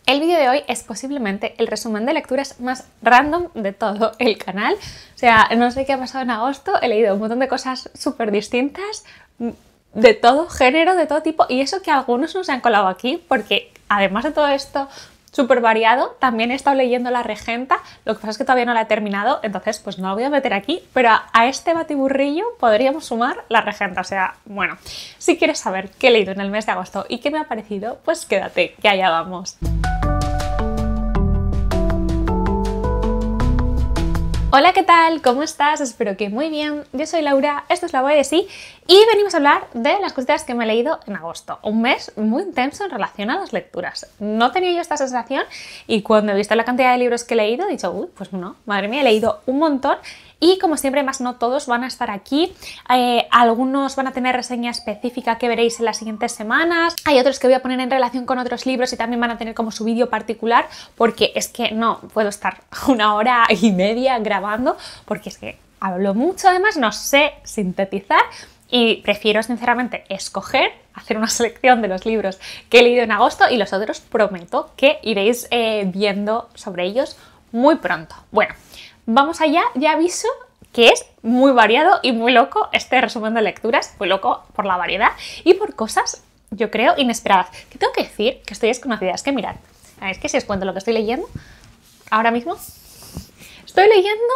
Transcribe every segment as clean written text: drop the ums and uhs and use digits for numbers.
El vídeo de hoy es posiblemente el resumen de lecturas más random de todo el canal. O sea, no sé qué ha pasado en agosto, he leído un montón de cosas súper distintas, de todo género, de todo tipo, y eso que algunos no se han colado aquí, porque además de todo esto súper variado, también he estado leyendo La Regenta, lo que pasa es que todavía no la he terminado, entonces pues no lo voy a meter aquí, pero a este batiburrillo podríamos sumar La Regenta. O sea, bueno, si quieres saber qué he leído en el mes de agosto y qué me ha parecido, pues quédate, que allá vamos. Hola, ¿qué tal? ¿Cómo estás? Espero que muy bien. Yo soy Laura, esto es La Voy de Sí y venimos a hablar de las cositas que me he leído en agosto. Un mes muy intenso en relación a las lecturas. No tenía yo esta sensación y cuando he visto la cantidad de libros que he leído he dicho, uy, pues no, madre mía, he leído un montón. Y como siempre, más no todos van a estar aquí. Algunos van a tener reseña específica que veréis en las siguientes semanas. Hay otros que voy a poner en relación con otros libros y también van a tener como su vídeo particular, porque es que no puedo estar 1 hora y media grabando, porque es que hablo mucho, además no sé sintetizar y prefiero sinceramente escoger, hacer una selección de los libros que he leído en agosto y los otros prometo que iréis viendo sobre ellos muy pronto. Bueno, vamos allá, ya aviso que es muy variado y muy loco este resumen de lecturas, muy loco por la variedad y por cosas, yo creo, inesperadas. Que tengo que decir que estoy desconocida, es que mirad, es que si os cuento lo que estoy leyendo ahora mismo, estoy leyendo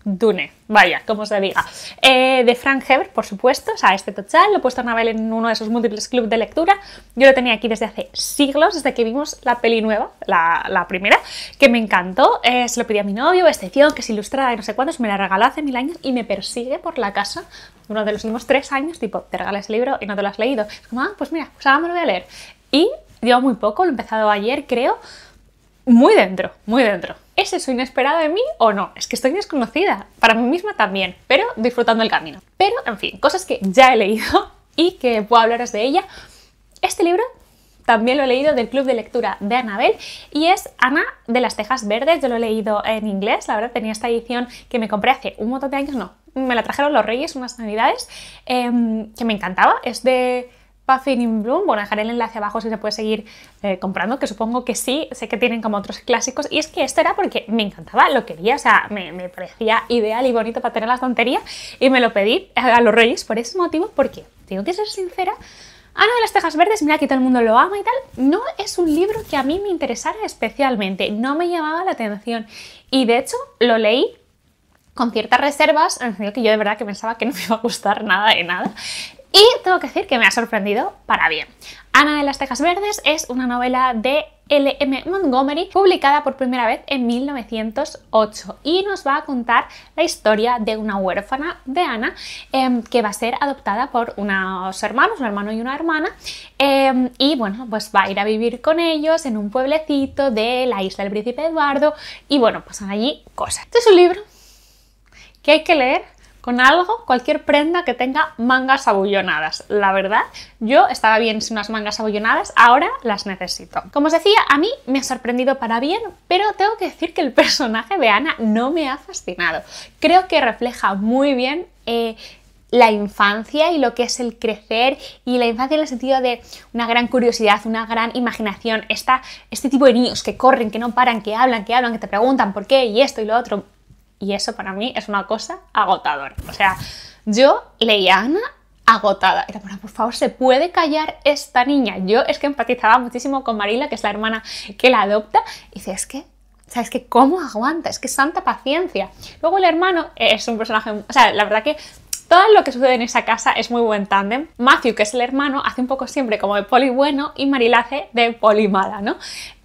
Dune, vaya, como se diga, de Frank Herbert, por supuesto. O sea, este total lo he puesto a Anabel en uno de esos múltiples clubs de lectura. Yo lo tenía aquí desde hace siglos, desde que vimos la peli nueva, la primera, que me encantó. Se lo pedí a mi novio, esta edición que es ilustrada y no sé cuántos, me la regaló hace 1000 años y me persigue por la casa durante los últimos 3 años, tipo, te regalas el libro y no te lo has leído. Es como, pues mira, pues ahora me lo voy a leer. Y llevo muy poco, lo he empezado ayer, creo. Muy dentro, muy dentro. ¿Es eso inesperado de mí o no? Es que estoy desconocida, para mí misma también, pero disfrutando el camino. Pero, en fin, cosas que ya he leído y que puedo hablaros de ella. Este libro también lo he leído del club de lectura de Anabel y es Ana de las Tejas Verdes. Yo lo he leído en inglés, la verdad, tenía esta edición que me compré hace un montón de años, no, me la trajeron los Reyes, unas navidades, que me encantaba. Es de Puffin in Bloom. Bueno, dejaré el enlace abajo si se puede seguir comprando, que supongo que sí, sé que tienen como otros clásicos, y es que esto era porque me encantaba, lo quería, o sea, me parecía ideal y bonito para tener la estantería y me lo pedí a los Reyes por ese motivo, porque, tengo que ser sincera, Ana de las Tejas Verdes, mira que todo el mundo lo ama y tal, no es un libro que a mí me interesara especialmente, no me llamaba la atención y de hecho lo leí con ciertas reservas, en el sentido que yo de verdad que pensaba que no me iba a gustar nada de nada. Y tengo que decir que me ha sorprendido para bien. Ana de las Tejas Verdes es una novela de L.M. Montgomery publicada por primera vez en 1908 y nos va a contar la historia de una huérfana de Ana que va a ser adoptada por unos hermanos, un hermano y una hermana, y bueno, pues va a ir a vivir con ellos en un pueblecito de la isla del Príncipe Eduardo y bueno, pasan allí cosas. Este es un libro que hay que leer con algo, cualquier prenda que tenga mangas abullonadas. La verdad, yo estaba bien sin unas mangas abullonadas, ahora las necesito. Como os decía, a mí me ha sorprendido para bien, pero tengo que decir que el personaje de Ana no me ha fascinado. Creo que refleja muy bien la infancia y lo que es el crecer, y la infancia en el sentido de una gran curiosidad, una gran imaginación, este tipo de niños que corren, que no paran, que hablan, que te preguntan por qué y esto y lo otro. Y eso para mí es una cosa agotadora. O sea, yo leía a Ana agotada. Era, bueno, por favor, ¿se puede callar esta niña? Yo es que empatizaba muchísimo con Marila, que es la hermana que la adopta. Y dice, es que, ¿sabes qué? ¿Cómo aguanta? Es que santa paciencia. Luego el hermano es un personaje... O sea, la verdad que todo lo que sucede en esa casa es muy buen tándem. Matthew, que es el hermano, hace un poco siempre como de poli bueno y Marila hace de poli mala, ¿no?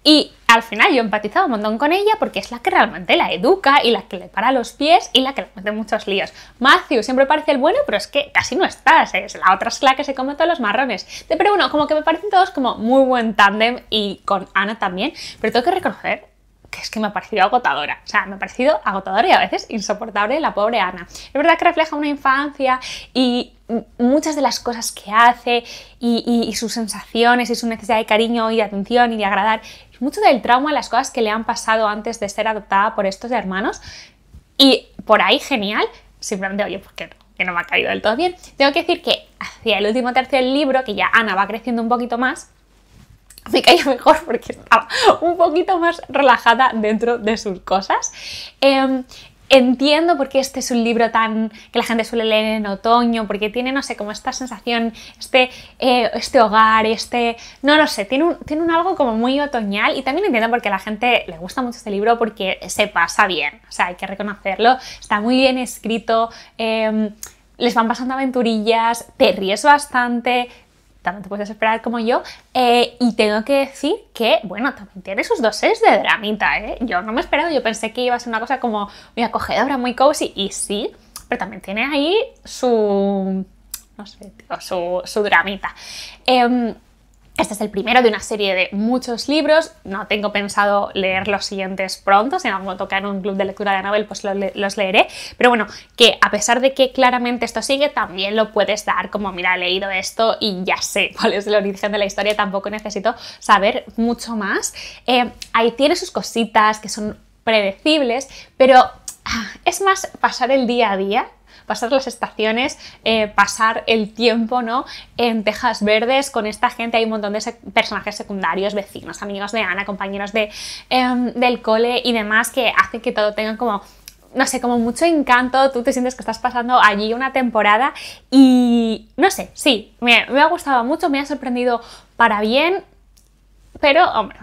Y al final yo he empatizado un montón con ella porque es la que realmente la educa y la que le para los pies y la que le mete muchos líos. Matthew siempre parece el bueno, pero es que casi no está, es la otra es la que se come todos los marrones. Pero bueno, como que me parecen todos como muy buen tándem y con Ana también, pero tengo que reconocer que es que me ha parecido agotadora. O sea, me ha parecido agotadora y a veces insoportable la pobre Ana. Es verdad que refleja una infancia y muchas de las cosas que hace y sus sensaciones y su necesidad de cariño y de atención y de agradar, es mucho del trauma, las cosas que le han pasado antes de ser adoptada por estos hermanos, y por ahí genial. Simplemente, oye, pues que no me ha caído del todo bien. Tengo que decir que hacia el último tercio del libro, que ya Ana va creciendo un poquito más, me caía mejor porque estaba un poquito más relajada dentro de sus cosas. Entiendo por qué este es un libro tan que la gente suele leer en otoño, porque tiene, no sé, como esta sensación, este hogar, no lo sé, tiene un algo como muy otoñal, y también entiendo por qué a la gente le gusta mucho este libro, porque se pasa bien, o sea, hay que reconocerlo, está muy bien escrito, les van pasando aventurillas, te ríes bastante, también te puedes esperar como yo, y tengo que decir que, bueno, también tiene sus dosis de dramita, ¿eh? Yo no me he esperado, yo pensé que iba a ser una cosa como muy acogedora, muy cozy, y sí, pero también tiene ahí su, no sé, tío, su dramita. Este es el primero de una serie de muchos libros, no tengo pensado leer los siguientes pronto, si en algún momento toca en un club de lectura de Anabel pues los leeré, pero bueno, que a pesar de que claramente esto sigue, también lo puedes dar como, mira, he leído esto y ya sé cuál es el origen de la historia, tampoco necesito saber mucho más. Ahí tiene sus cositas que son predecibles, pero es más pasar el día a día, pasar las estaciones, pasar el tiempo, ¿no?, en Tejas Verdes con esta gente. Hay un montón de personajes secundarios, vecinos, amigos de Ana, compañeros del cole y demás, que hacen que todo tenga como, no sé, como mucho encanto. Tú te sientes que estás pasando allí una temporada y, no sé, sí, me ha gustado mucho, me ha sorprendido para bien, pero, hombre,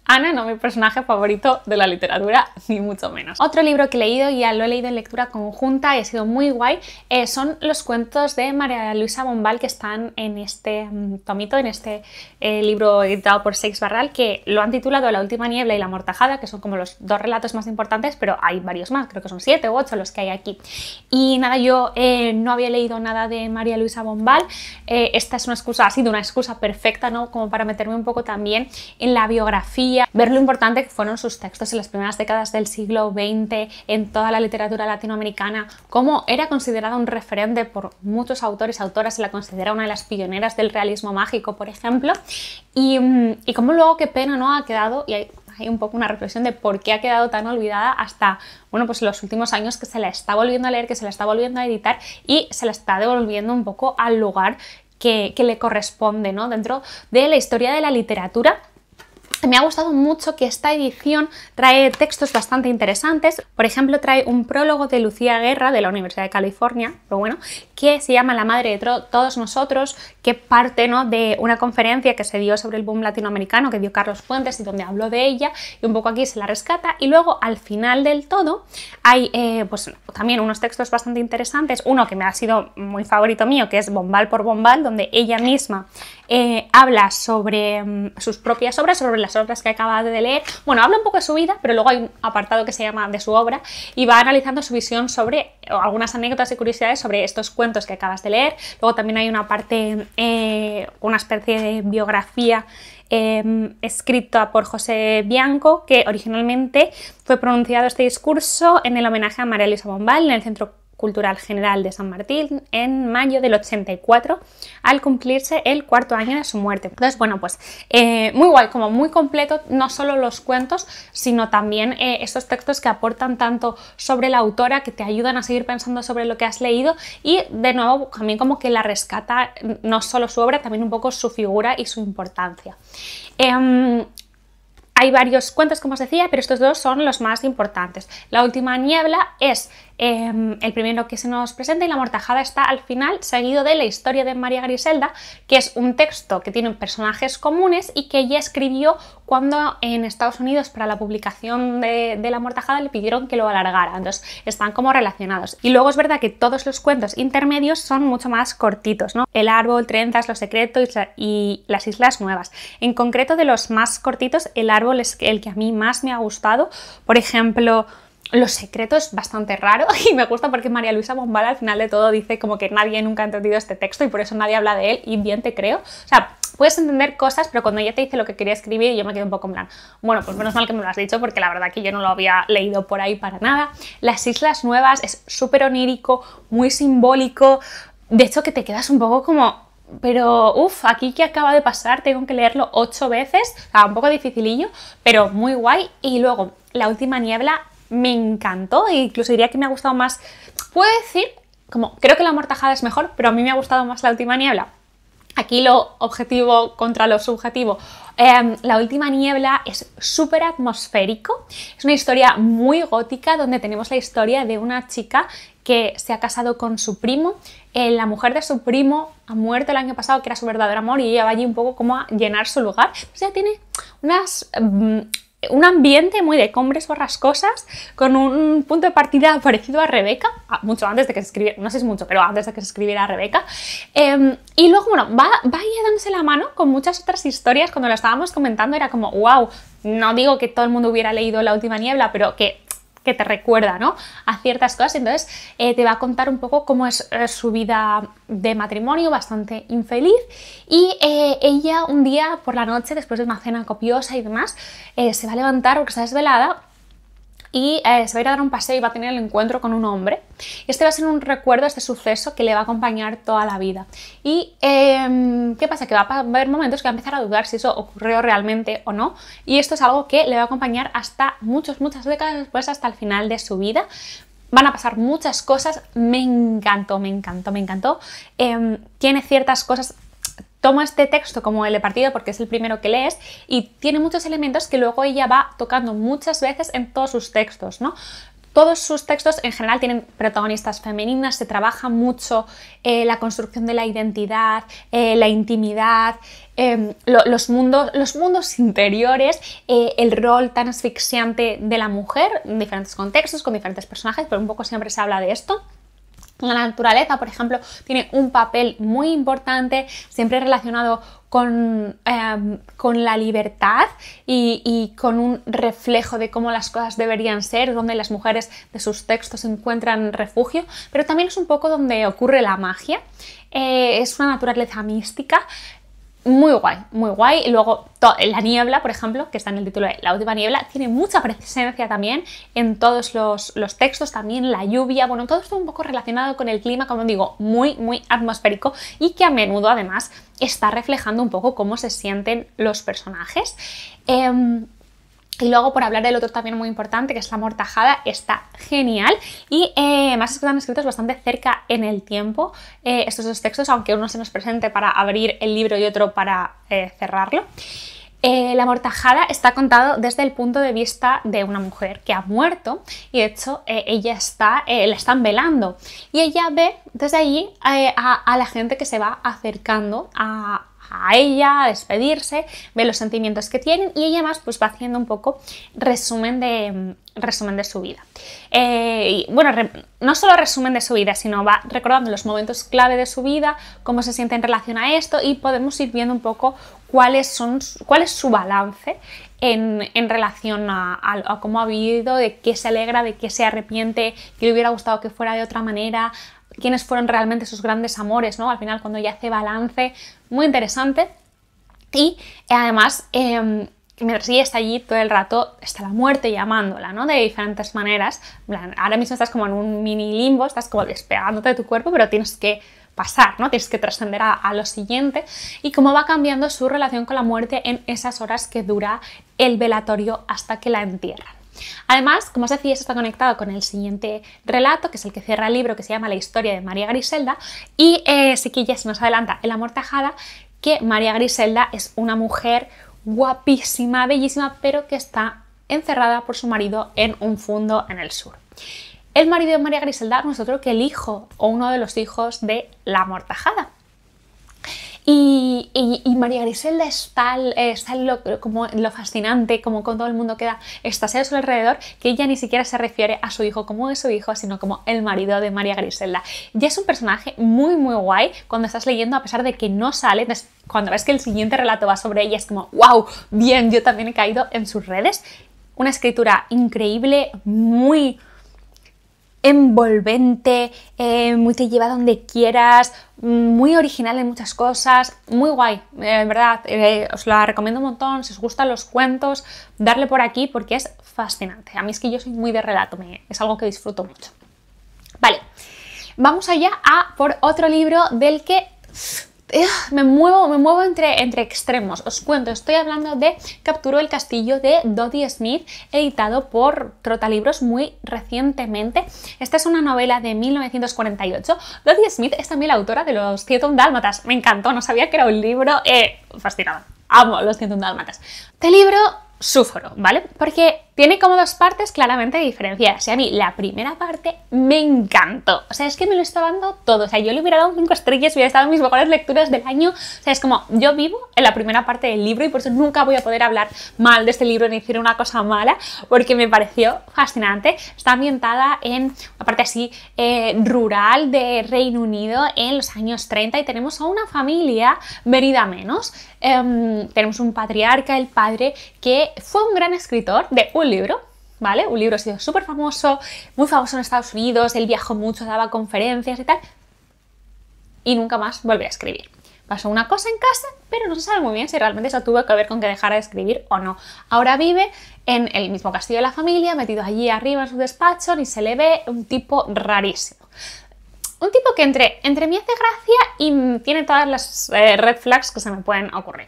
Ana no es mi personaje favorito de la literatura, ni mucho menos. Otro libro que he leído, y ya lo he leído en lectura conjunta y ha sido muy guay, son los cuentos de María Luisa Bombal, que están en este tomito, en este libro editado por Seix Barral, que lo han titulado La última niebla y La amortajada, que son como los dos relatos más importantes, pero hay varios más, creo que son 7 u 8 los que hay aquí. Y nada, yo no había leído nada de María Luisa Bombal. Esta es una excusa, ha sido una excusa perfecta, ¿no?, como para meterme un poco también en la biografía, ver lo importante que fueron sus textos en las primeras décadas del siglo XX, en toda la literatura latinoamericana, cómo era considerada un referente por muchos autores y autoras, se la considera una de las pioneras del realismo mágico, por ejemplo, y cómo luego, qué pena, ¿no?, ha quedado, y hay un poco una reflexión de por qué ha quedado tan olvidada hasta, bueno, pues los últimos años, que se la está volviendo a leer, que se la está volviendo a editar y se la está devolviendo un poco al lugar que le corresponde, ¿no?, dentro de la historia de la literatura. Me ha gustado mucho que esta edición trae textos bastante interesantes. Por ejemplo, trae un prólogo de Lucía Guerra, de la Universidad de California, pero bueno, que se llama La madre de todos nosotros, que parte, ¿no?, de una conferencia que se dio sobre el boom latinoamericano, que dio Carlos Fuentes y donde habló de ella, y un poco aquí se la rescata. Y luego, al final del todo, hay pues también unos textos bastante interesantes. Uno que me ha sido muy favorito mío, que es Bombal por Bombal, donde ella misma habla sobre sus propias obras, sobre las obras que acaba de leer. Bueno, habla un poco de su vida, pero luego hay un apartado que se llama de su obra y va analizando su visión sobre algunas anécdotas y curiosidades sobre estos cuentos que acabas de leer. Luego también hay una parte, una especie de biografía escrita por José Bianco, que originalmente fue pronunciado este discurso en el homenaje a María Luisa Bombal en el Centro Cultural General de San Martín en mayo del 84, al cumplirse el 4º año de su muerte. Entonces, bueno, pues muy guay, como muy completo, no solo los cuentos, sino también estos textos que aportan tanto sobre la autora, que te ayudan a seguir pensando sobre lo que has leído, y de nuevo también como que la rescata no solo su obra, también un poco su figura y su importancia. Hay varios cuentos, como os decía, pero estos dos son los más importantes. La última niebla es el primero que se nos presenta, y La amortajada está al final, seguido de La historia de María Griselda, que es un texto que tiene personajes comunes y que ella escribió cuando en Estados Unidos, para la publicación de La amortajada, le pidieron que lo alargara. Entonces están como relacionados. Y luego es verdad que todos los cuentos intermedios son mucho más cortitos, ¿no? El árbol, Trenzas, Los secretos y Las islas nuevas. En concreto, de los más cortitos, El árbol es el que a mí más me ha gustado. Por ejemplo, Los secretos es bastante raro y me gusta porque María Luisa Bombal al final de todo dice como que nadie nunca ha entendido este texto y por eso nadie habla de él, y bien te creo. O sea, puedes entender cosas, pero cuando ella te dice lo que quería escribir, yo me quedo un poco en plan, bueno, pues menos mal que me lo has dicho, porque la verdad que yo no lo había leído por ahí para nada. Las islas nuevas es súper onírico, muy simbólico, de hecho que te quedas un poco como, pero uff, aquí qué acaba de pasar, tengo que leerlo 8 veces, o sea, un poco dificilillo, pero muy guay. Y luego, La última niebla me encantó, e incluso diría que me ha gustado más, puedo decir, como creo que La amortajada es mejor, pero a mí me ha gustado más La última niebla. Aquí lo objetivo contra lo subjetivo. La última niebla es súper atmosférico. Es una historia muy gótica donde tenemos la historia de una chica que se ha casado con su primo. La mujer de su primo ha muerto el año pasado, que era su verdadero amor, y ella va allí un poco como a llenar su lugar. Pues ella tiene un ambiente muy de Cumbres Borrascosas, con un punto de partida parecido a Rebeca, mucho antes de que se escribiera, no sé si es mucho, pero antes de que se escribiera Rebeca. Y luego, bueno, va ahí dándose la mano con muchas otras historias. Cuando lo estábamos comentando era como, wow, no digo que todo el mundo hubiera leído La última niebla, pero que te recuerda, ¿no?, a ciertas cosas. Entonces te va a contar un poco cómo es su vida de matrimonio, bastante infeliz, y ella un día por la noche, después de una cena copiosa y demás, se va a levantar porque está desvelada y se va a ir a dar un paseo y va a tener el encuentro con un hombre. Este va a ser un recuerdo, este suceso que le va a acompañar toda la vida. Y ¿qué pasa? Que va a haber momentos que va a empezar a dudar si eso ocurrió realmente o no, y esto es algo que le va a acompañar hasta muchas décadas después, hasta el final de su vida. Van a pasar muchas cosas. Me encantó. Tiene ciertas cosas. Toma este texto como el de partida porque es el primero que lees y tiene muchos elementos que luego ella va tocando muchas veces en todos sus textos, ¿no? Todos sus textos en general tienen protagonistas femeninas, se trabaja mucho la construcción de la identidad, la intimidad, los mundos interiores, el rol tan asfixiante de la mujer en diferentes contextos, con diferentes personajes, pero un poco siempre se habla de esto. La naturaleza, por ejemplo, tiene un papel muy importante, siempre relacionado con la libertad y con un reflejo de cómo las cosas deberían ser, donde las mujeres de sus textos encuentran refugio, pero también es un poco donde ocurre la magia. Es una naturaleza mística. Muy guay. Y luego La niebla, por ejemplo, que está en el título de La última niebla, tiene mucha presencia también en todos los textos, también la lluvia, bueno, todo esto un poco relacionado con el clima, como digo, muy atmosférico, y que a menudo además está reflejando un poco cómo se sienten los personajes. Y luego, por hablar del otro también muy importante, que es La amortajada, está genial. Y más están escritos bastante cerca en el tiempo estos dos textos, aunque uno se nos presente para abrir el libro y otro para cerrarlo. La amortajada está contado desde el punto de vista de una mujer que ha muerto y de hecho ella la están velando. Y ella ve desde allí a la gente que se va acercando a ella, a despedirse, ve los sentimientos que tienen y ella más pues va haciendo un poco resumen de su vida. Bueno, no solo resumen de su vida, sino va recordando los momentos clave de su vida, cómo se siente en relación a esto, y podemos ir viendo un poco cuál es su balance en relación a cómo ha vivido, de qué se alegra, de qué se arrepiente, que le hubiera gustado que fuera de otra manera, quiénes fueron realmente sus grandes amores, ¿no? Al final, cuando ella hace balance, muy interesante. Y además, mientras ella está allí todo el rato, está la muerte llamándola, ¿no?, de diferentes maneras. Ahora mismo estás como en un mini limbo, estás como despegándote de tu cuerpo, pero tienes que pasar, ¿no? Tienes que trascender a lo siguiente, y cómo va cambiando su relación con la muerte en esas horas que dura el velatorio hasta que la entierran. Además, como os decía, esto está conectado con el siguiente relato, que es el que cierra el libro, que se llama La historia de María Griselda, y sí que ya se nos adelanta en La amortajada que María Griselda es una mujer guapísima, bellísima, pero que está encerrada por su marido en un fundo en el sur. El marido de María Griselda no es otro que el hijo o uno de los hijos de La amortajada. Y María Griselda está como lo fascinante, como con todo el mundo queda extasiado a su alrededor, que ella ni siquiera se refiere a su hijo como es su hijo, sino como el marido de María Griselda. Y es un personaje muy guay cuando estás leyendo, a pesar de que no sale. Entonces, cuando ves que el siguiente relato va sobre ella, es como wow, bien, yo también he caído en sus redes. Una escritura increíble, muy envolvente, muy te lleva donde quieras, muy original en muchas cosas, muy guay, en verdad, os la recomiendo un montón. Si os gustan los cuentos, darle por aquí porque es fascinante. A mí es que yo soy muy de relato, es algo que disfruto mucho. Vale, vamos allá a por otro libro del que Me muevo entre extremos. Os cuento, estoy hablando de Capturó el castillo de Dodie Smith, editado por Trotalibros muy recientemente. Esta es una novela de 1948. Dodie Smith es también la autora de Los 101 Dálmatas. Me encantó, no sabía que era un libro fascinado. Amo Los 101 Dálmatas. Este libro sufro, ¿vale? Porque tiene como dos partes claramente diferenciadas y a mí la primera parte me encantó, o sea, es que me lo está dando todo, o sea, yo le hubiera dado 5 estrellas, hubiera estado en mis mejores lecturas del año, o sea, es como, yo vivo en la primera parte del libro y por eso nunca voy a poder hablar mal de este libro ni decir una cosa mala, porque me pareció fascinante. Está ambientada en una parte así rural de Reino Unido en los años 30 y tenemos a una familia venida menos. Tenemos un patriarca, el padre, que fue un gran escritor de un libro, ¿vale? Un libro ha sido súper famoso, muy famoso en Estados Unidos, él viajó mucho, daba conferencias y tal, y nunca más volvió a escribir. Pasó una cosa en casa, pero no se sabe muy bien si realmente eso tuvo que ver con que dejara de escribir o no. Ahora vive en el mismo castillo de la familia, metido allí arriba en su despacho, y se le ve un tipo rarísimo. Un tipo que entre mí hace gracia y tiene todas las red flags que se me pueden ocurrir.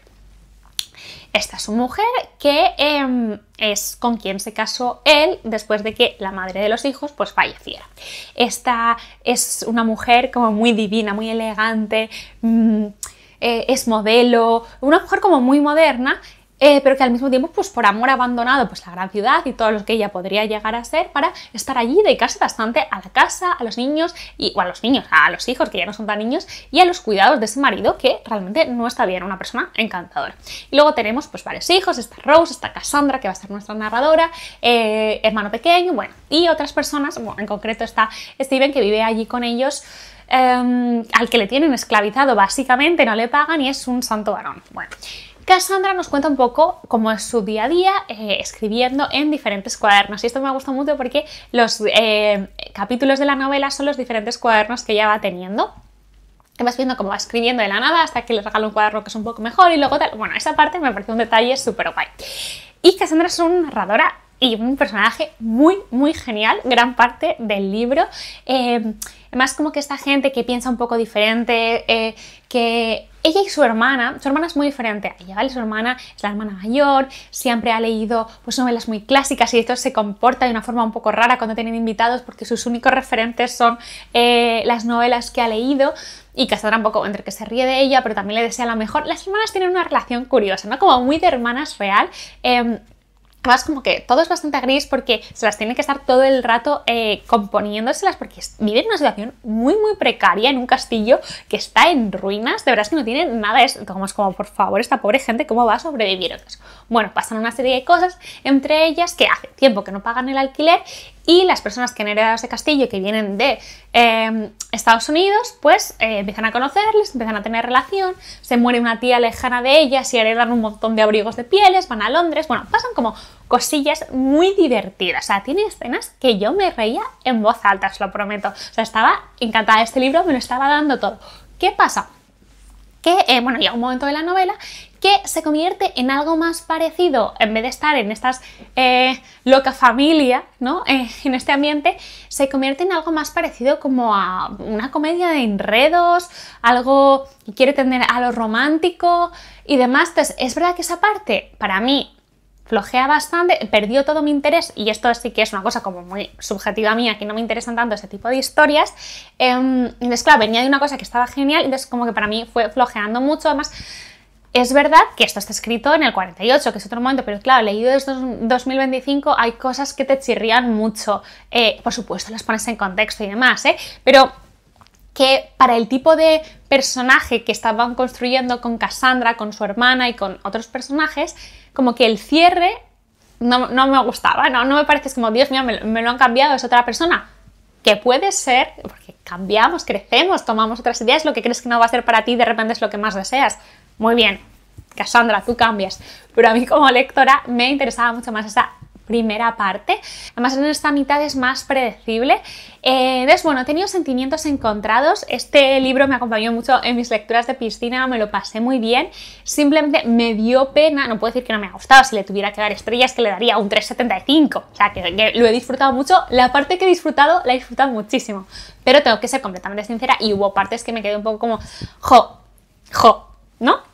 Esta es su mujer, que es con quien se casó él después de que la madre de los hijos pues falleciera. Esta es una mujer como muy divina, muy elegante, es modelo, una mujer como muy moderna, pero que al mismo tiempo, pues por amor ha abandonado pues la gran ciudad y todo lo que ella podría llegar a ser para estar allí y dedicarse bastante a la casa, a los niños, o a los niños, a los hijos que ya no son tan niños, y a los cuidados de ese marido que realmente no está bien, una persona encantadora. Y luego tenemos pues varios hijos, está Rose, está Cassandra, que va a ser nuestra narradora, hermano pequeño, bueno, y otras personas, bueno, en concreto está Steven, que vive allí con ellos, al que le tienen esclavizado básicamente, no le pagan y es un santo varón. Bueno, Cassandra nos cuenta un poco cómo es su día a día escribiendo en diferentes cuadernos, y esto me gusta mucho porque los capítulos de la novela son los diferentes cuadernos que ella va teniendo. Vas viendo cómo va escribiendo de la nada hasta que le regala un cuaderno que es un poco mejor y luego tal. Bueno, esa parte me parece un detalle súper guay. Y Cassandra es una narradora y un personaje muy, muy genial, gran parte del libro. Además, como que esta gente que piensa un poco diferente, que ella y su hermana es muy diferente a ella, ¿vale? Su hermana es la hermana mayor, siempre ha leído pues novelas muy clásicas y esto se comporta de una forma un poco rara cuando tienen invitados porque sus únicos referentes son las novelas que ha leído. Y Cassandra un poco entre que se ríe de ella, pero también le desea lo mejor. Las hermanas tienen una relación curiosa, ¿no? Como muy de hermanas real. Además, como que todo es bastante gris porque se las tienen que estar todo el rato componiéndoselas porque viven una situación muy, muy precaria en un castillo que está en ruinas. De verdad es que no tienen nada. Es como, por favor, esta pobre gente, ¿cómo va a sobrevivir? Entonces, bueno, pasan una serie de cosas, entre ellas que hace tiempo que no pagan el alquiler y las personas que han heredado ese castillo y que vienen de Estados Unidos, pues empiezan a conocerles, empiezan a tener relación, se muere una tía lejana de ellas y heredan un montón de abrigos de pieles, van a Londres, bueno, pasan como cosillas muy divertidas. O sea, tiene escenas que yo me reía en voz alta, os lo prometo. O sea, estaba encantada de este libro, me lo estaba dando todo. ¿Qué pasa? Que, bueno, llega un momento de la novela que se convierte en algo más parecido, en vez de estar en estas loca familia, ¿no? En este ambiente, se convierte en algo más parecido como a una comedia de enredos, algo que quiere tender a lo romántico y demás. Entonces, es verdad que esa parte, para mí, flojea bastante, perdió todo mi interés, y esto sí que es una cosa como muy subjetiva mía, que no me interesan tanto ese tipo de historias. Entonces, claro, venía de una cosa que estaba genial, entonces como que para mí fue flojeando mucho. Además, es verdad que esto está escrito en el 48, que es otro momento, pero claro, leído desde 2025 hay cosas que te chirrían mucho. Por supuesto, las pones en contexto y demás, pero que para el tipo de personaje que estaban construyendo con Cassandra, con su hermana y con otros personajes, como que el cierre no me gustaba, no me parece, es como, Dios mío, me lo han cambiado, es otra persona. Que puede ser, porque cambiamos, crecemos, tomamos otras ideas, lo que crees que no va a ser para ti de repente es lo que más deseas. Muy bien, Cassandra, tú cambias, pero a mí como lectora me interesaba mucho más esa primera parte. Además, en esta mitad es más predecible. Entonces, bueno, he tenido sentimientos encontrados. Este libro me acompañó mucho en mis lecturas de piscina, me lo pasé muy bien. Simplemente me dio pena, no puedo decir que no me ha gustado, si le tuviera que dar estrellas que le daría un 3,75. O sea, que lo he disfrutado mucho. La parte que he disfrutado, la he disfrutado muchísimo. Pero tengo que ser completamente sincera y hubo partes que me quedé un poco como, jo, jo, ¿no?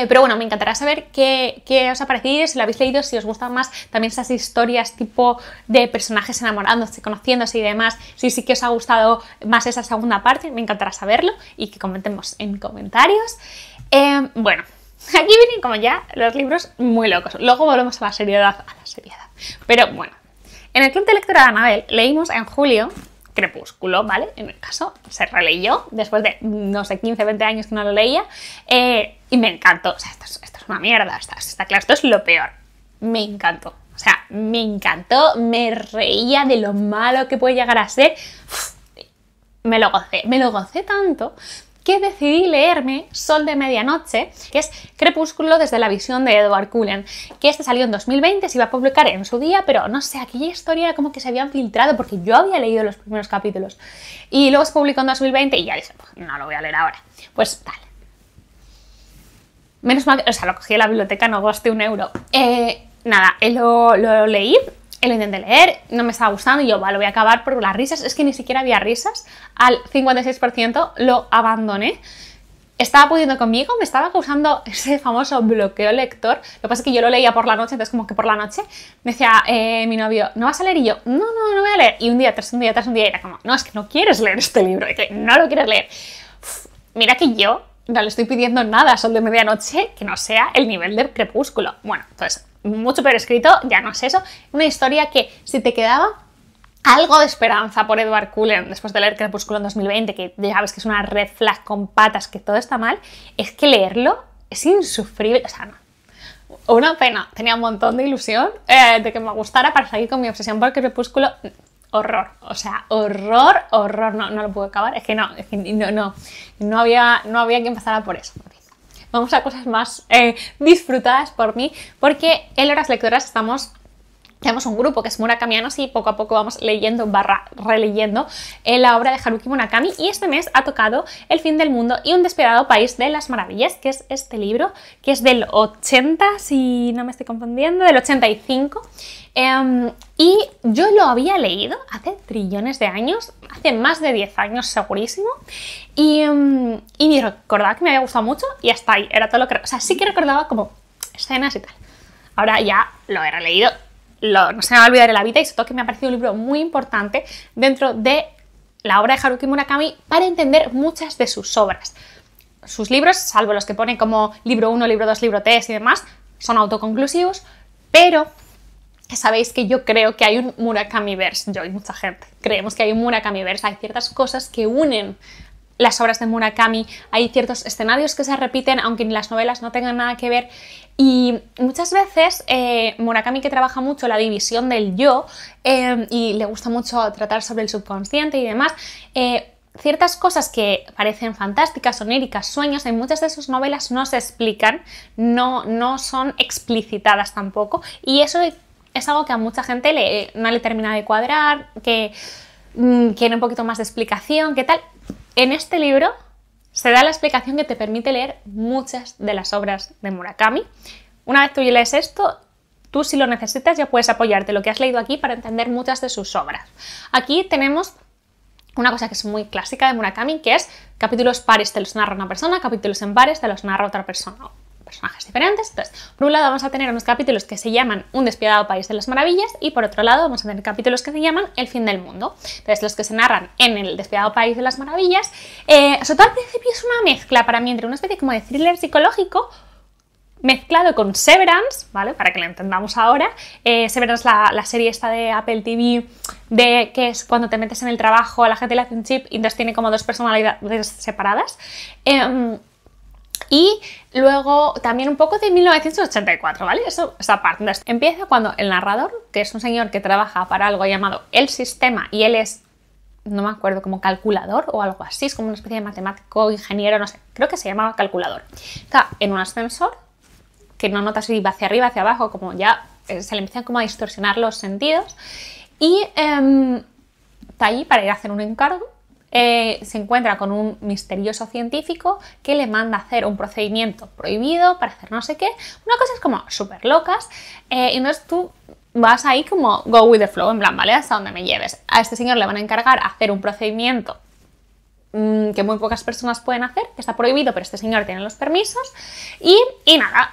Pero bueno, me encantará saber qué os ha parecido, si lo habéis leído, si os gustan más también esas historias tipo de personajes enamorándose, conociéndose y demás, si sí que os ha gustado más esa segunda parte, me encantará saberlo y que comentemos en comentarios. Bueno, aquí vienen como ya los libros muy locos, luego volvemos a la seriedad, Pero bueno, en el Club de Lectura de Anabel leímos en julio Crepúsculo, ¿vale? En el caso, se releyó después de, no sé, 15, 20 años que no lo leía y me encantó. O sea, esto es una mierda, está claro, esto es lo peor. Me encantó, o sea, me encantó, me reía de lo malo que puede llegar a ser. Uf, me lo gocé tanto que decidí leerme Sol de Medianoche, que es Crepúsculo desde la visión de Edward Cullen, que este salió en 2020, se iba a publicar en su día, pero no sé, aquella historia era como que se habían filtrado porque yo había leído los primeros capítulos y luego se publicó en 2020 y ya dije, pues no lo voy a leer ahora. Pues tal. Menos mal, o sea, lo cogí en la biblioteca, no gasté €1. Nada, lo leí. Lo intenté leer, no me estaba gustando y yo, lo voy a acabar por las risas. Es que ni siquiera había risas. Al 56% lo abandoné. Estaba pudiendo conmigo, me estaba causando ese famoso bloqueo lector. Lo que pasa es que yo lo leía por la noche, entonces como que por la noche me decía mi novio, ¿no vas a leer? Y yo, no voy a leer. Y un día tras un día era como, no, es que no quieres leer este libro, es que no lo quieres leer. Uf, mira que yo no le estoy pidiendo nada a Sol de Medianoche que no sea el nivel de Crepúsculo. Bueno, entonces mucho peor escrito, ya no es eso. Una historia que si te quedaba algo de esperanza por Edward Cullen después de leer Crepúsculo en 2020, que ya sabes que es una red flag con patas, que todo está mal, es que leerlo es insufrible. O sea, no. Una pena. Tenía un montón de ilusión de que me gustara para seguir con mi obsesión por Crepúsculo. Horror. O sea, horror. No lo puedo acabar. Es que no había quien pasara por eso. Vamos a cosas más disfrutadas por mí, porque en Horas Lectoras tenemos un grupo que es Murakamianos y poco a poco vamos leyendo releyendo la obra de Haruki Murakami, y este mes ha tocado El fin del mundo y Un despiadado país de las maravillas, que es este libro, que es del 80, si no me estoy confundiendo, del 85. Y yo lo había leído hace trillones de años, hace más de 10 años segurísimo, y recordaba que me había gustado mucho y hasta ahí, era todo lo que... O sea, sí que recordaba como escenas y tal. Ahora ya lo he releído, no se me va a olvidar en la vida, y sobre todo que me ha parecido un libro muy importante dentro de la obra de Haruki Murakami para entender muchas de sus obras. Sus libros, salvo los que ponen como libro 1, libro 2, libro 3 y demás, son autoconclusivos, pero... Sabéis que yo creo que hay un Murakamiverse, yo y mucha gente creemos que hay un Murakamiverse, hay ciertas cosas que unen las obras de Murakami, hay ciertos escenarios que se repiten aunque en las novelas no tengan nada que ver, y muchas veces Murakami, que trabaja mucho la división del yo y le gusta mucho tratar sobre el subconsciente y demás, ciertas cosas que parecen fantásticas, oníricas, sueños, en muchas de sus novelas no se explican, no son explicitadas tampoco, y eso es algo que a mucha gente no le termina de cuadrar, que quiere un poquito más de explicación, ¿qué tal? En este libro se da la explicación que te permite leer muchas de las obras de Murakami. Una vez tú lees esto, tú, si lo necesitas, ya puedes apoyarte en lo que has leído aquí para entender muchas de sus obras. Aquí tenemos una cosa que es muy clásica de Murakami, que es capítulos pares te los narra una persona, capítulos en pares te los narra otra persona. Personajes diferentes. Entonces, por un lado vamos a tener unos capítulos que se llaman Un despiadado país de las maravillas, y por otro lado vamos a tener capítulos que se llaman El fin del mundo. Entonces, los que se narran en El despiadado país de las maravillas, sobre todo al principio es una mezcla para mí entre una especie como de thriller psicológico mezclado con Severance, ¿vale? Para que lo entendamos ahora. Severance, la serie esta de Apple TV, que es cuando te metes en el trabajo, a la gente le hace un chip y entonces tiene como dos personalidades separadas. Y luego también un poco de 1984, ¿vale? Esa parte. Entonces, empieza cuando el narrador, que es un señor que trabaja para algo llamado El Sistema, y él es, no me acuerdo, como calculador o algo así, es como una especie de matemático, ingeniero, no sé, creo que se llamaba calculador. Está en un ascensor, que no notas si va hacia arriba, hacia abajo, como ya se le empiezan como a distorsionar los sentidos, y está allí para ir a hacer un encargo. Se encuentra con un misterioso científico que le manda a hacer un procedimiento prohibido para hacer no sé qué, una cosa es como súper locas, y entonces tú vas ahí como go with the flow, en plan, ¿vale? Hasta donde me lleves. A este señor le van a encargar hacer un procedimiento que muy pocas personas pueden hacer, que está prohibido, pero este señor tiene los permisos. Y nada,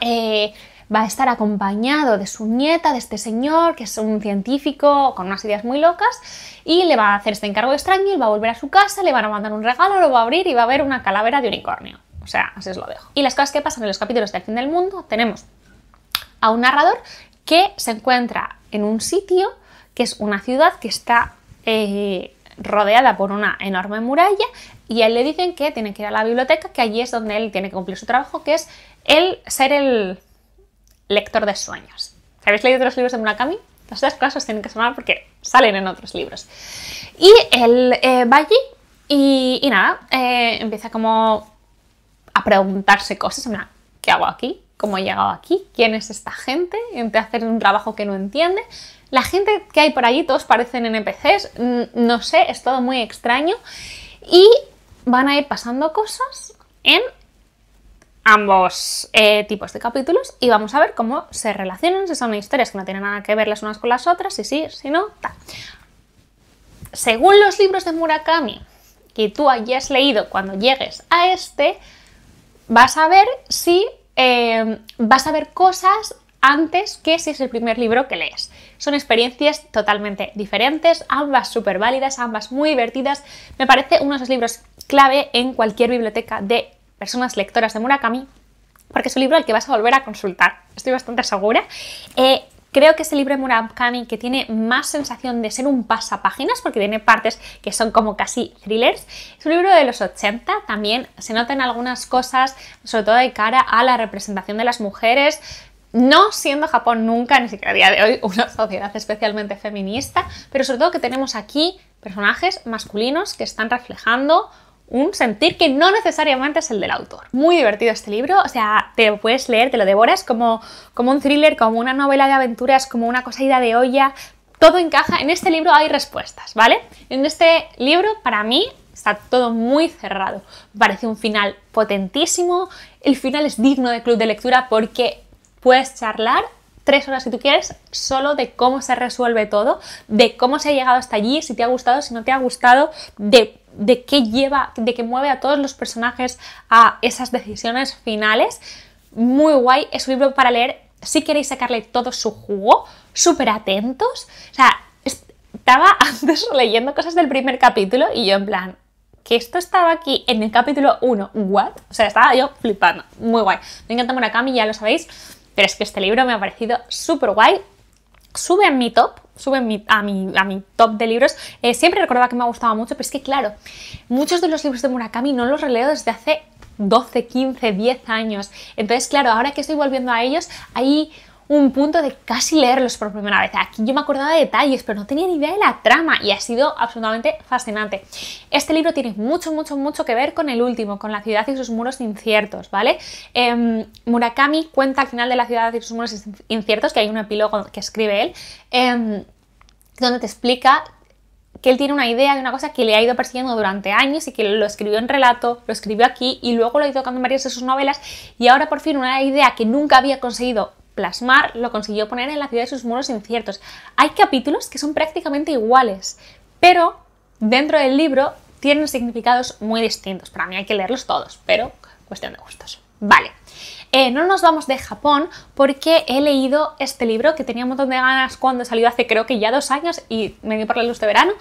va a estar acompañado de su nieta, de este señor, que es un científico con unas ideas muy locas, y le va a hacer este encargo extraño, él va a volver a su casa, le van a mandar un regalo, lo va a abrir y va a haber una calavera de unicornio. O sea, así os lo dejo. Y las cosas que pasan en los capítulos del fin del mundo, tenemos a un narrador que se encuentra en un sitio que es una ciudad que está rodeada por una enorme muralla, y a él le dicen que tiene que ir a la biblioteca, que allí es donde él tiene que cumplir su trabajo, que es ser el lector de sueños. Si habéis leído los libros de Murakami, todas estas cosas tienen que sonar porque salen en otros libros. Y él va allí y nada, empieza como a preguntarse cosas, en plan, ¿qué hago aquí? ¿Cómo he llegado aquí? ¿Quién es esta gente? Empieza a hacer un trabajo que no entiende. La gente que hay por allí, todos parecen NPCs, no sé, es todo muy extraño. Y van a ir pasando cosas en ambos tipos de capítulos y vamos a ver cómo se relacionan, si son historias que no tienen nada que ver las unas con las otras, si no, tal. Según los libros de Murakami que tú hayas leído cuando llegues a este, vas a ver si vas a ver cosas antes que si es el primer libro que lees. Son experiencias totalmente diferentes, ambas súper válidas, ambas muy divertidas. Me parece uno de esos libros clave en cualquier biblioteca de personas lectoras de Murakami, porque es un libro al que vas a volver a consultar, estoy bastante segura. Creo que es el libro de Murakami que tiene más sensación de ser un pasapáginas, porque tiene partes que son como casi thrillers. Es un libro de los 80, también se notan algunas cosas, sobre todo de cara a la representación de las mujeres, no siendo Japón nunca, ni siquiera a día de hoy, una sociedad especialmente feminista, pero sobre todo que tenemos aquí personajes masculinos que están reflejando un sentir que no necesariamente es el del autor. Muy divertido este libro, o sea, te lo puedes leer, te lo devoras como un thriller, como una novela de aventuras, como una cosa ida de olla, todo encaja. En este libro hay respuestas, ¿vale? En este libro, para mí, está todo muy cerrado. Me parece un final potentísimo, el final es digno de club de lectura porque puedes charlar 3 horas si tú quieres, solo de cómo se resuelve todo, de cómo se ha llegado hasta allí, si te ha gustado, si no te ha gustado, de qué lleva, de qué mueve a todos los personajes a esas decisiones finales. Muy guay, es un libro para leer si queréis sacarle todo su jugo, súper atentos. O sea, estaba antes leyendo cosas del primer capítulo y yo en plan, que esto estaba aquí en el capítulo 1, ¿what? O sea, estaba yo flipando, muy guay. Me encanta Murakami, ya lo sabéis, pero es que este libro me ha parecido súper guay. Sube en mi top, a mi top de libros. Siempre recordaba que me ha gustado mucho, pero es que claro, muchos de los libros de Murakami no los releo desde hace 12, 15, 10 años. Entonces, claro, ahora que estoy volviendo a ellos, hay un punto de casi leerlos por primera vez. Aquí yo me acordaba de detalles, pero no tenía ni idea de la trama y ha sido absolutamente fascinante. Este libro tiene mucho que ver con el último, con La ciudad y sus muros inciertos, ¿vale? Murakami cuenta al final de La ciudad y sus muros inciertos, que hay un epílogo que escribe él, donde te explica que él tiene una idea de una cosa que le ha ido persiguiendo durante años y que lo escribió en relato, lo escribió aquí y luego lo ha ido tocando en varias de sus novelas y ahora por fin una idea que nunca había conseguido plasmar, lo consiguió poner en La ciudad y sus muros inciertos. Hay capítulos que son prácticamente iguales, pero dentro del libro tienen significados muy distintos. Para mí hay que leerlos todos, pero cuestión de gustos. Vale, no nos vamos de Japón porque he leído este libro que tenía un montón de ganas cuando salió hace creo que ya 2 años y me dio por la luz de verano.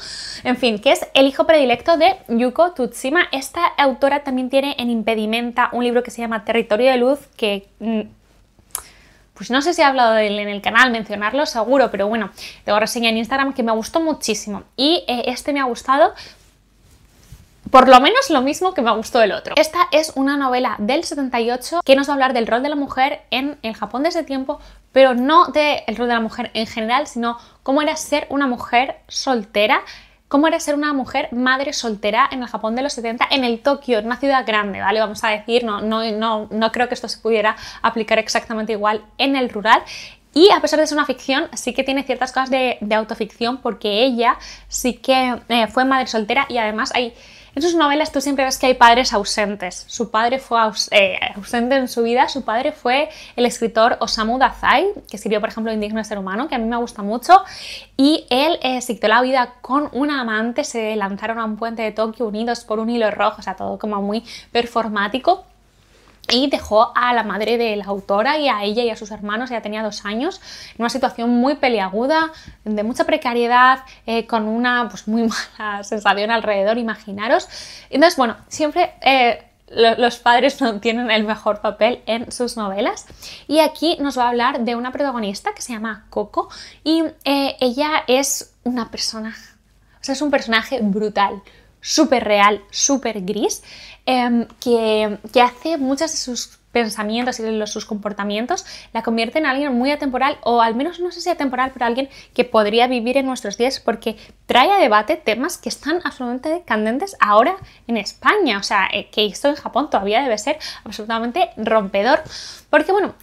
En fin, que es El hijo predilecto de Yuko Tsushima. Esta autora también tiene en Impedimenta un libro que se llama Territorio de Luz, que pues no sé si he hablado de él en el canal, mencionarlo seguro, pero bueno, tengo reseña en Instagram que me gustó muchísimo y este me ha gustado por lo menos lo mismo que me gustó el otro. Esta es una novela del 78 que nos va a hablar del rol de la mujer en el Japón de ese tiempo, pero no del rol de la mujer en general, sino cómo era ser una mujer soltera, cómo era ser una mujer madre soltera en el Japón de los 70, en el Tokio, en una ciudad grande, ¿vale? Vamos a decir, no creo que esto se pudiera aplicar exactamente igual en el rural. Y a pesar de ser una ficción, sí que tiene ciertas cosas de autoficción porque ella sí que fue madre soltera y además hay En sus novelas tú siempre ves que hay padres ausentes. Su padre fue ausente en su vida. Su padre fue el escritor Osamu Dazai, que escribió, por ejemplo, Indigno ser humano, que a mí me gusta mucho. Y él se quitó la vida con una amante, se lanzaron a un puente de Tokio unidos por un hilo rojo, o sea, todo como muy performático. Y dejó a la madre de la autora y a ella y a sus hermanos, ella tenía 2 años, en una situación muy peliaguda, de mucha precariedad, con una pues, muy mala sensación alrededor, imaginaros. Entonces, bueno, siempre los padres no tienen el mejor papel en sus novelas. Y aquí nos va a hablar de una protagonista que se llama Coco y ella es una persona, o sea, es un personaje brutal, súper real, súper gris, que hace muchos de sus pensamientos y de sus comportamientos la convierte en alguien muy atemporal, o al menos no sé si atemporal, pero alguien que podría vivir en nuestros días, porque trae a debate temas que están absolutamente candentes ahora en España. O sea, que esto en Japón todavía debe ser absolutamente rompedor, porque bueno,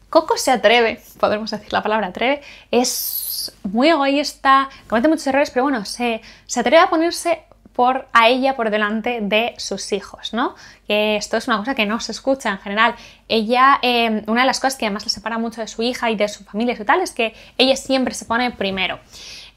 Coco se atreve, podemos decir la palabra atreve, es muy egoísta, comete muchos errores, pero bueno, se atreve a ponerse a ella por delante de sus hijos, ¿no? Que esto es una cosa que no se escucha en general. Ella, una de las cosas que además la separa mucho de su hija y de su familia y su tal, es que ella siempre se pone primero.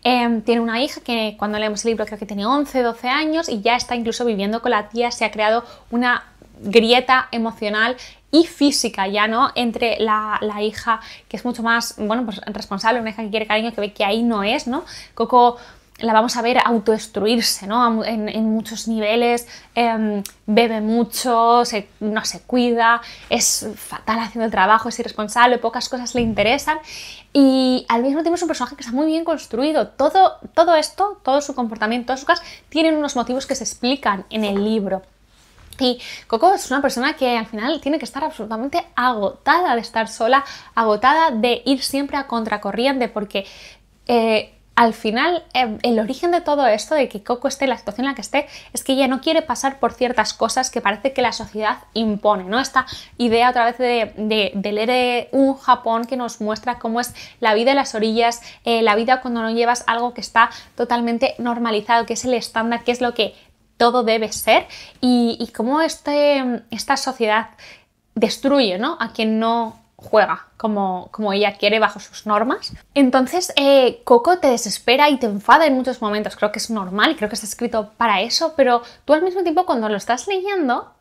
Tiene una hija que cuando leemos el libro creo que tiene 11, 12 años y ya está incluso viviendo con la tía, se ha creado una grieta emocional y física ya, ¿no? Entre la hija, que es mucho más, bueno, pues responsable, una hija que quiere cariño, que ve que ahí no es, ¿no? Coco la vamos a ver autodestruirse, ¿no? En muchos niveles, bebe mucho, no se cuida, es fatal haciendo el trabajo, es irresponsable, pocas cosas le interesan y al mismo tiempo es un personaje que está muy bien construido. Todo esto, todo su comportamiento, todas sus cosas, tienen unos motivos que se explican en el libro. Y Coco es una persona que al final tiene que estar absolutamente agotada de estar sola, agotada de ir siempre a contracorriente, porque al final, el origen de todo esto, de que Coco esté en la situación en la que esté, es que ella no quiere pasar por ciertas cosas que parece que la sociedad impone, ¿no? Esta idea otra vez de leer un Japón que nos muestra cómo es la vida en las orillas, la vida cuando no llevas algo que está totalmente normalizado, que es el estándar, que es lo que todo debe ser, y cómo esta sociedad destruye, ¿no? A quien no juega como ella quiere bajo sus normas. Entonces Coco te desespera y te enfada en muchos momentos. Creo que es normal y creo que está escrito para eso, pero tú al mismo tiempo cuando lo estás leyendo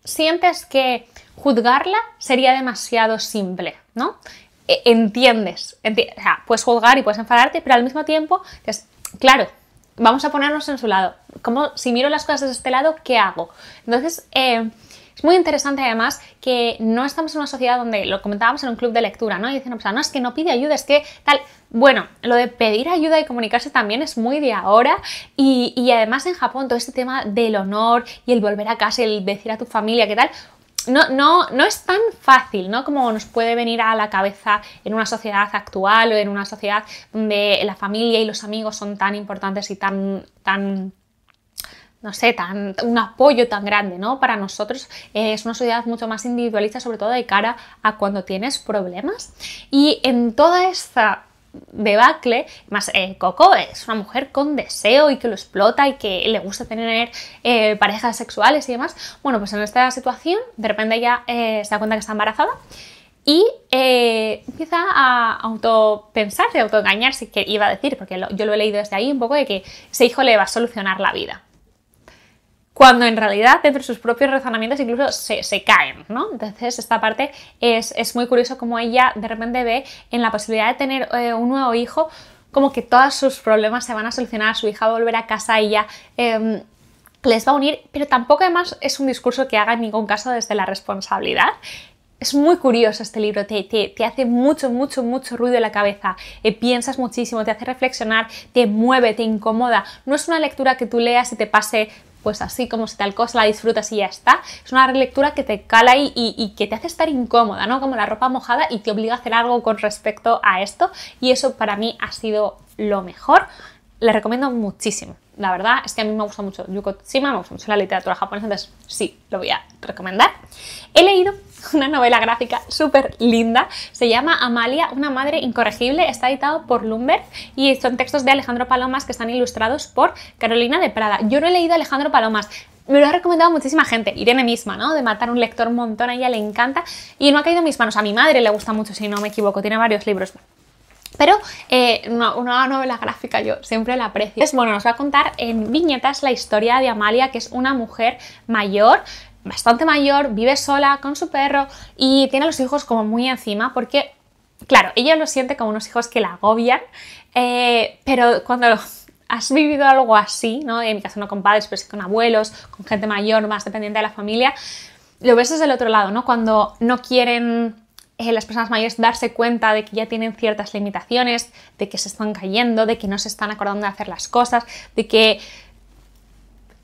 sientes que juzgarla sería demasiado simple, ¿no? Entiendes, o sea, puedes juzgar y puedes enfadarte, pero al mismo tiempo dices, claro, vamos a ponernos en su lado. Como si miro las cosas desde este lado, ¿qué hago? Entonces es muy interesante además que no estamos en una sociedad donde, lo comentábamos en un club de lectura, ¿no? Y dicen, no, es que no pide ayuda, es que tal. Bueno, lo de pedir ayuda y comunicarse también es muy de ahora y además en Japón todo este tema del honor y el volver a casa, el decir a tu familia qué tal, no es tan fácil, ¿no? Como nos puede venir a la cabeza en una sociedad actual o en una sociedad donde la familia y los amigos son tan importantes y tan no sé, un apoyo tan grande, ¿no? Para nosotros es una sociedad mucho más individualista, sobre todo de cara a cuando tienes problemas. Y en toda esta debacle, más Coco es una mujer con deseo y que lo explota y que le gusta tener parejas sexuales y demás. Bueno, pues en esta situación, de repente ella se da cuenta que está embarazada y empieza a autopensarse, a autoengañarse, que iba a decir, porque yo lo he leído desde ahí un poco, de que ese hijo le va a solucionar la vida. Cuando en realidad dentro de sus propios razonamientos incluso se caen, ¿no? Entonces esta parte es muy curioso cómo ella de repente ve en la posibilidad de tener un nuevo hijo como que todos sus problemas se van a solucionar, su hija va a volver a casa y ya les va a unir, pero tampoco además es un discurso que haga en ningún caso desde la responsabilidad. Es muy curioso este libro, te hace mucho ruido en la cabeza, piensas muchísimo, te hace reflexionar, te mueve, te incomoda. No es una lectura que tú leas y te pase pues así como si tal cosa, la disfrutas y ya está. Es una lectura que te cala y que te hace estar incómoda, ¿no? Como la ropa mojada y te obliga a hacer algo con respecto a esto y eso para mí ha sido lo mejor. le recomiendo muchísimo. La verdad es que a mí me gusta mucho Yuko Tsushima, me gusta mucho la literatura japonesa, entonces sí, lo voy a recomendar. He leído una novela gráfica súper linda, se llama Amalia, una madre incorregible, está editado por Lumber y son textos de Alejandro Palomas que están ilustrados por Carolina de Prada. Yo no he leído a Alejandro Palomas, me lo ha recomendado muchísima gente, Irene misma, ¿no? De Matar un lector un montón, a ella le encanta y no ha caído en mis manos. A mi madre le gusta mucho, si no me equivoco, tiene varios libros. Pero una novela gráfica yo siempre la aprecio. Es bueno, nos va a contar en viñetas la historia de Amalia, que es una mujer mayor, bastante mayor, vive sola con su perro y tiene a los hijos como muy encima porque, claro, ella lo siente como unos hijos que la agobian, pero cuando has vivido algo así, ¿no? En mi caso no con padres, pero sí con abuelos, con gente mayor, más dependiente de la familia, lo ves desde el otro lado, ¿no? Cuando no quieren las personas mayores darse cuenta de que ya tienen ciertas limitaciones, de que se están cayendo, de que no se están acordando de hacer las cosas, de que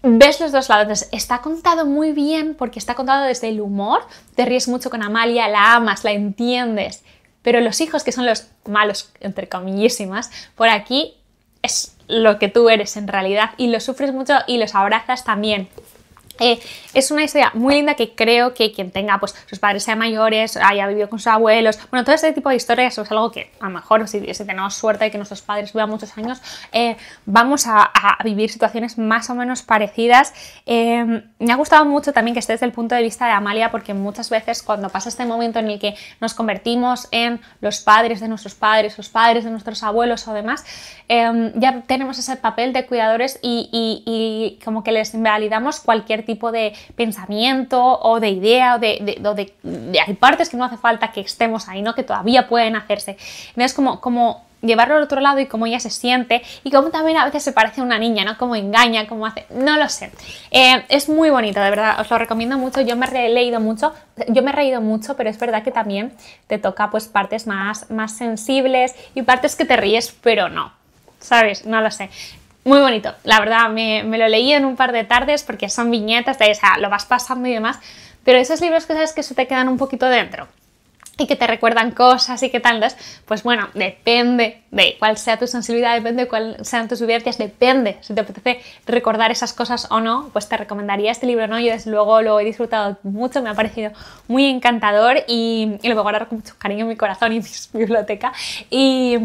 ves los dos lados. Entonces, está contado muy bien porque está contado desde el humor, te ríes mucho con Amalia, la amas, la entiendes, pero los hijos, que son los malos, entre comillísimas, por aquí es lo que tú eres en realidad y los sufres mucho y los abrazas también. Es una historia muy linda que creo que quien tenga pues sus padres sean mayores, haya vivido con sus abuelos, bueno, todo este tipo de historias es algo que a lo mejor si tenemos suerte de que nuestros padres vivan muchos años, vamos a vivir situaciones más o menos parecidas. Me ha gustado mucho también que esté desde el punto de vista de Amalia, porque muchas veces cuando pasa este momento en el que nos convertimos en los padres de nuestros padres, los padres de nuestros abuelos o demás, ya tenemos ese papel de cuidadores y como que les invalidamos cualquier tipo de pensamiento o de idea hay partes que no hace falta que estemos ahí, ¿no? Que todavía pueden hacerse. Entonces como llevarlo al otro lado y cómo ella se siente y cómo también a veces se parece a una niña, ¿no? Cómo engaña, cómo hace... No lo sé. Es muy bonito, de verdad, os lo recomiendo mucho. Yo me he reído mucho, pero es verdad que también te toca pues partes más sensibles y partes que te ríes, pero no, ¿sabes? No lo sé. Muy bonito, la verdad, me lo leí en un par de tardes porque son viñetas, o sea, lo vas pasando y demás, pero esos libros que sabes que se te quedan un poquito dentro y que te recuerdan cosas y qué tal, entonces, pues bueno, depende de cuál sea tu sensibilidad, depende de cuáles sean tus vivencias, depende si te apetece recordar esas cosas o no, pues te recomendaría este libro, ¿no? Yo desde luego lo he disfrutado mucho, me ha parecido muy encantador y lo voy a guardar con mucho cariño en mi corazón y en mi biblioteca y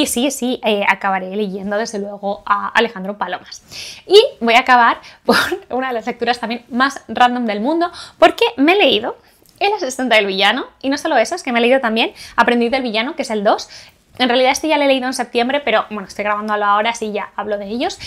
sí, acabaré leyendo desde luego a Alejandro Palomas. Y voy a acabar por una de las lecturas también más random del mundo, porque me he leído El asistente del villano, y no solo eso, es que me he leído también Aprendiz del villano, que es el 2. En realidad este ya lo he leído en septiembre, pero bueno, estoy grabándolo ahora, así ya hablo de ellos.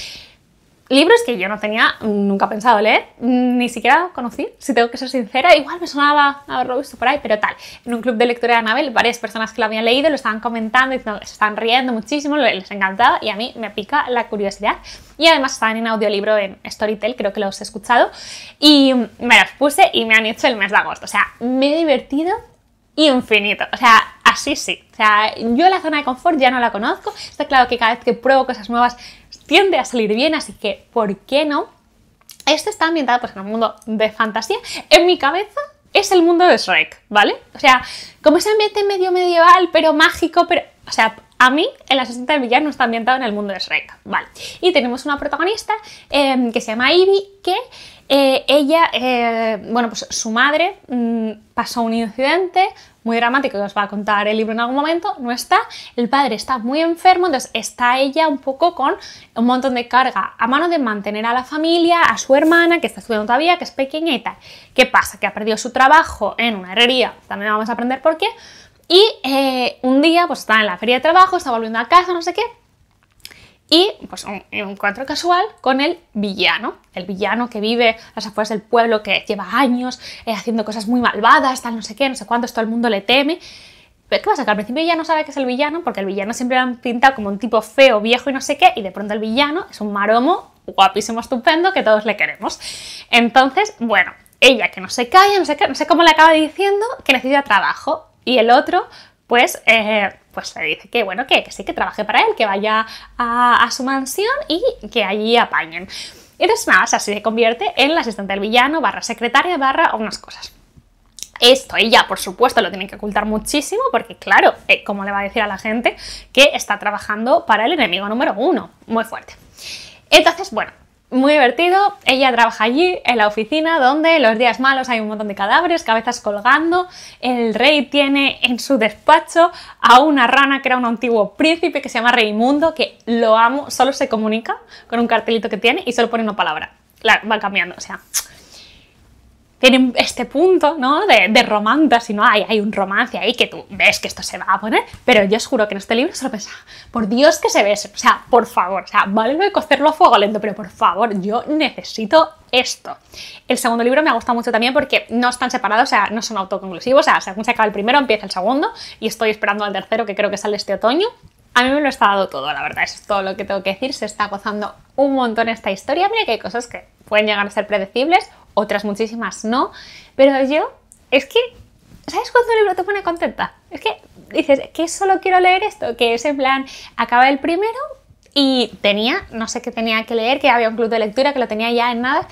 Libros que yo no tenía nunca pensado leer, ni siquiera conocí, si tengo que ser sincera. Igual me sonaba haberlo visto por ahí, pero tal. En un club de lectura de Anabel, varias personas que lo habían leído lo estaban comentando, diciendo que se estaban riendo muchísimo, les encantaba y a mí me pica la curiosidad. Y además estaban en audiolibro en Storytel, creo que los he escuchado. Y me los puse y me han hecho el mes de agosto. O sea, me he divertido infinito. O sea, así sí. O sea, yo la zona de confort ya no la conozco. Está claro que cada vez que pruebo cosas nuevas tiende a salir bien, así que ¿por qué no? Este está ambientado pues en un mundo de fantasía. En mi cabeza es el mundo de Shrek, ¿vale? O sea, como ese ambiente medio medieval, pero mágico, pero... O sea, a mí el asistente del villano está ambientado en el mundo de Shrek, ¿vale? Y tenemos una protagonista que se llama Ivy, que ella, bueno, pues su madre pasó un incidente muy dramático que os va a contar el libro en algún momento, no está, el padre está muy enfermo, entonces está ella un poco con un montón de carga a mano de mantener a la familia, a su hermana, que está estudiando todavía, que es pequeña y tal. ¿Qué pasa? Que ha perdido su trabajo en una herrería, también vamos a aprender por qué, y un día pues está en la feria de trabajo, está volviendo a casa, no sé qué, y pues un encuentro casual con el villano que vive a las afueras del pueblo, que lleva años haciendo cosas muy malvadas, tal, no sé qué, no sé cuántos, todo el mundo le teme. Pero ¿qué pasa? Que al principio ya no sabe que es el villano, porque el villano siempre lo han pintado como un tipo feo, viejo y no sé qué, y de pronto el villano es un maromo guapísimo, estupendo, que todos le queremos. Entonces, bueno, ella que no se calla, no sé qué, no sé cómo le acaba diciendo que necesita trabajo, y el otro pues le dice que bueno, que sí, que trabaje para él, que vaya a su mansión y que allí apañen. Y entonces nada, así se convierte en la asistente del villano, / secretaria, / unas cosas. Esto ella, por supuesto, lo tiene que ocultar muchísimo porque, claro, ¿cómo le va a decir a la gente que está trabajando para el enemigo número 1? Muy fuerte. Entonces, bueno, muy divertido. Ella trabaja allí, en la oficina, donde los días malos hay un montón de cadáveres, cabezas colgando. El rey tiene en su despacho a una rana que era un antiguo príncipe que se llama Reimundo, que lo amo, solo se comunica con un cartelito que tiene y solo pone una palabra. Va cambiando, o sea... Tienen este punto, ¿no? de romance, si no hay un romance ahí que tú ves que esto se va a poner, pero yo os juro que en este libro solo pensaba, por Dios que se besen, o sea, por favor, o sea, vale lo de cocerlo a fuego lento, pero por favor, yo necesito esto. El segundo libro me ha gustado mucho también porque no están separados, o sea, no son autoconclusivos, o sea, según se acaba el primero empieza el segundo y estoy esperando al tercero que creo que sale este otoño. A mí me lo está dando todo, la verdad, eso es todo lo que tengo que decir, se está gozando un montón esta historia, mira que hay cosas que pueden llegar a ser predecibles, otras muchísimas no, pero yo, es que, ¿sabes cuándo un libro te pone contenta? Es que dices, que solo quiero leer esto, que es en plan, acaba el primero y tenía, no sé qué tenía que leer, que había un club de lectura que lo tenía ya en nada,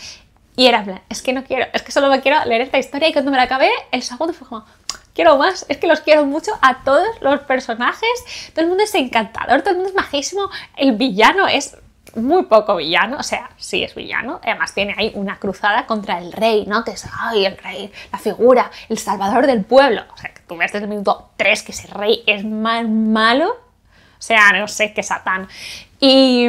y era en plan, es que no quiero, es que solo me quiero leer esta historia y cuando me la acabé, el segundo fue como... Quiero más, es que los quiero mucho a todos los personajes, todo el mundo es encantador, todo el mundo es majísimo, el villano es muy poco villano, o sea, sí es villano, además tiene ahí una cruzada contra el rey, ¿no? Que es, ay, el rey, la figura, el salvador del pueblo, o sea, que tú ves desde el minuto 3 que ese rey es más malo, o sea, no sé, que Satán. Y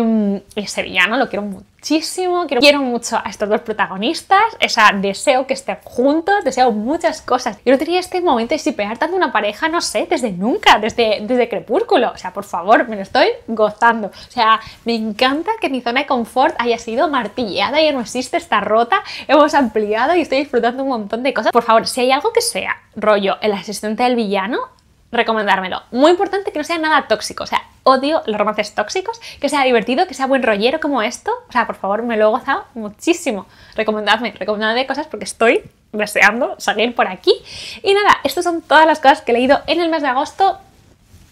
ese villano lo quiero muchísimo, quiero mucho a estos dos protagonistas, o sea, deseo que estén juntos, deseo muchas cosas. Yo no tenía este momento de shipear tanto una pareja, no sé, desde nunca, desde Crepúsculo, o sea, por favor, me lo estoy gozando. O sea, me encanta que mi zona de confort haya sido martilleada, ya no existe, está rota, hemos ampliado y estoy disfrutando un montón de cosas. Por favor, si hay algo que sea rollo el asistente del villano, recomendármelo. Muy importante que no sea nada tóxico, o sea, odio los romances tóxicos, que sea divertido, que sea buen rollero como esto, o sea, por favor, me lo he gozado muchísimo. Recomendadme cosas porque estoy deseando salir por aquí. Y nada, estas son todas las cosas que he leído en el mes de agosto.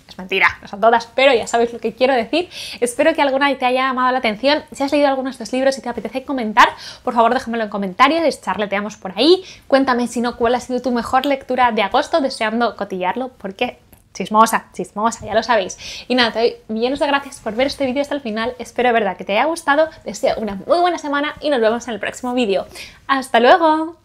Es mentira, no son todas, pero ya sabéis lo que quiero decir. Espero que alguna te haya llamado la atención. Si has leído alguno de estos libros y te apetece comentar, por favor déjamelo en comentarios y charleteamos por ahí. Cuéntame si no cuál ha sido tu mejor lectura de agosto, deseando cotillarlo, porque chismosa, ya lo sabéis. Y nada, te doy millones de gracias por ver este vídeo hasta el final. Espero de verdad que te haya gustado. Deseo una muy buena semana y nos vemos en el próximo vídeo. ¡Hasta luego!